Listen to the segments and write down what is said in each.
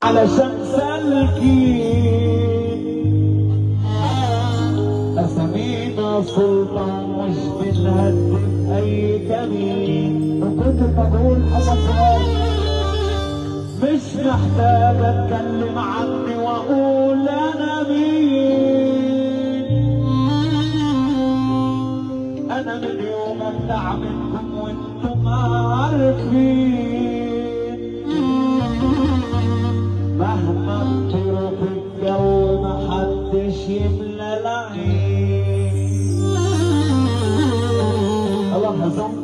علشان سالكين اسامينا سلطان مش بنهدد اي كمين. وكنت بقول حاجه صغيره مش محتاج اتكلم عني واقول انا مين. انا من يوم ابدع منكم وانتم عارفين مهما تطيروا في الجو محدش يملى العين. الله يحفظكم.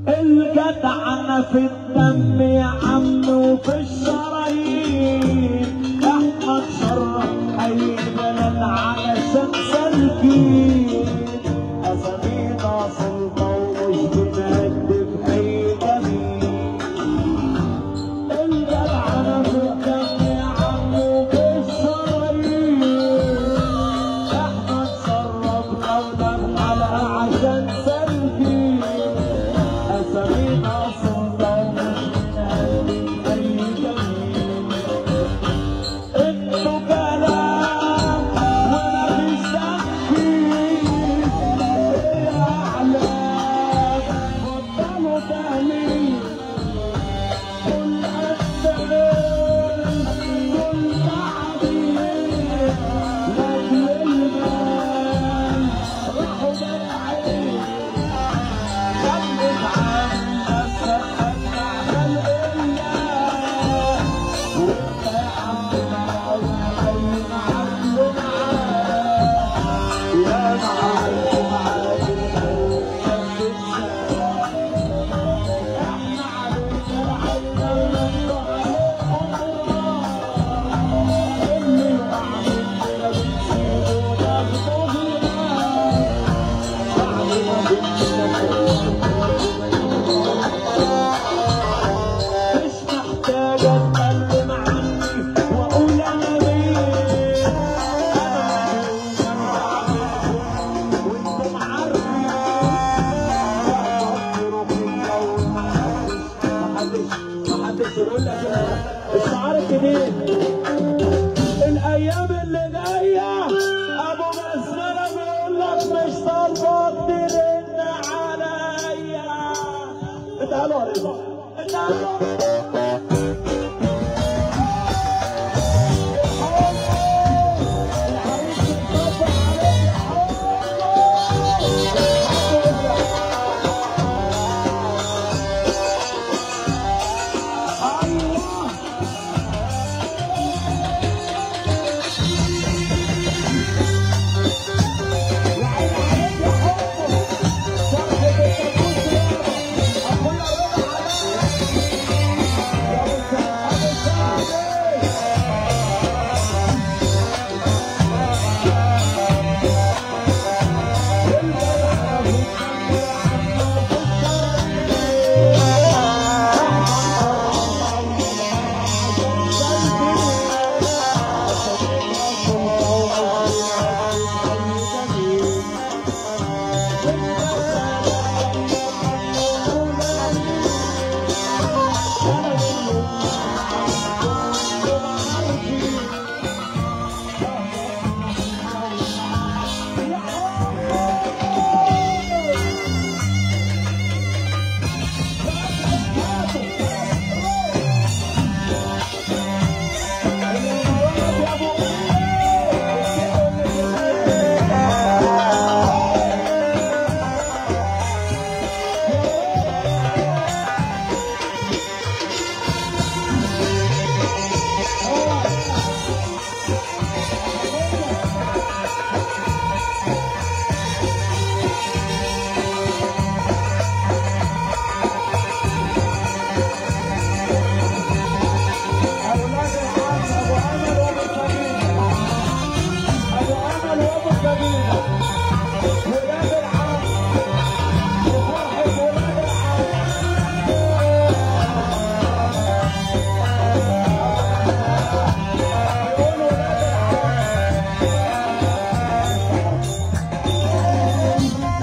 الجدعنة في الدم يا عم وفي الشرايين. احنا نشرف اي بلد علشان سالكين اسامينا سلطة ومش بنهدف اي جميل. الجدعنة في الدم يا عم وفي الشرايين. احنا نشرف دولة بحالها عشان سالكين اسامينا سلطة ومش بنهدف اي جميل. انتوا كلام ومفيش تنفيذ يا اعلام بطلوا تهليل. كل أسفل كل تعبير لاجل المال راحوا بايعين. خليك عن نفسك اسمع خلق الله وانت يا عم معاك عقله معاه يا معاك معاك الخير جنب الشام. احنا عليك العنا ونطلعهم اللي يقع مننا بنسيبه وناخده غياب. شعبنا مش محتاج اتكلم عني واقول انا مين. انا منكم وانتم عارفين مهما تطيروا في الجو محدش يقول لك الشعار الجديد. الايام اللي جايه ابو بسمله بيقول لك مش طالبه ترن عليا. انت قالوا رضا انت قالوا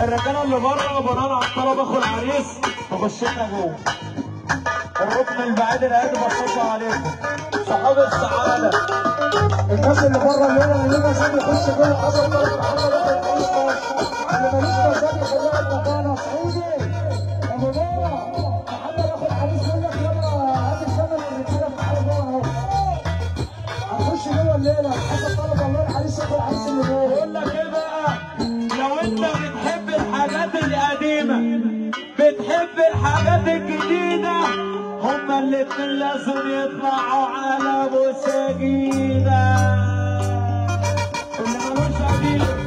الرجاله اللي بره بنانا على الطلبه اخو العريس تخش لنا جوه. الركن البعيد الهادي بصوا عليكم صحاب السعاده. الناس اللي بره الليله اللي مزاج يخش جوه حصل طلب محمد اللي ملوش مزاج يخليها المكانه صعيدي ابو نور محمد ياخد حديث منك يلا هات الشمل الرجاله في الحاله جوه اهو هنخش جوه الليله حسب طلب الله الحديث ياخد الحديث اللي جوه. بقول لك ايه بقى، لو انت بتحب الحاجات القديمه بتحب الحاجات الجديده هما الاتنين لازم يطلعوا على ابو سجيده اللي ملوش قديم.